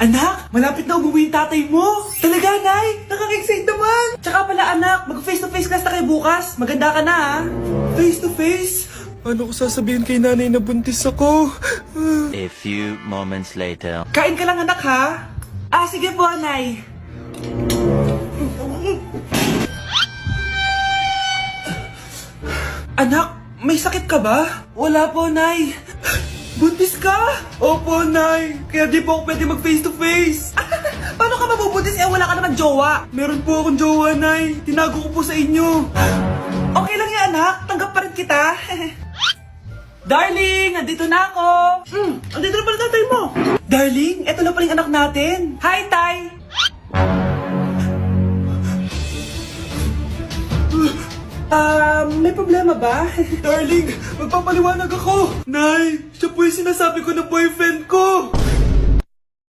Anak, malapit na umuwi yung tatay mo. Talaga, Nay? Nakaka-excite naman. Tsaka pala, anak, mag-face-to-face class na kayo bukas. Maganda ka na, ha? Face-to-face? Paano ko sasabihin kay nanay na buntis ako? A few moments later. Kain ka lang, anak, ha? Sige po, Nay. Anak, may sakit ka ba? Wala po, Nay. Buntis ka? Opo, Nay. Kaya di po ako pwede mag-face-to-face. Paano ka mabubuntis? Wala ka naman jowa. Meron po akong jowa, Nay. Tinago ko po sa inyo. Okay lang yan, anak. Tanggap pa rin kita. Darling, nandito na ako. Andito na pala tatay mo. Darling, eto na pala yung anak natin. Hi, Tay. May problema ba? Darling, magpapaliwanag ako. Nay, siya po yung sinasabi ko na boyfriend ko.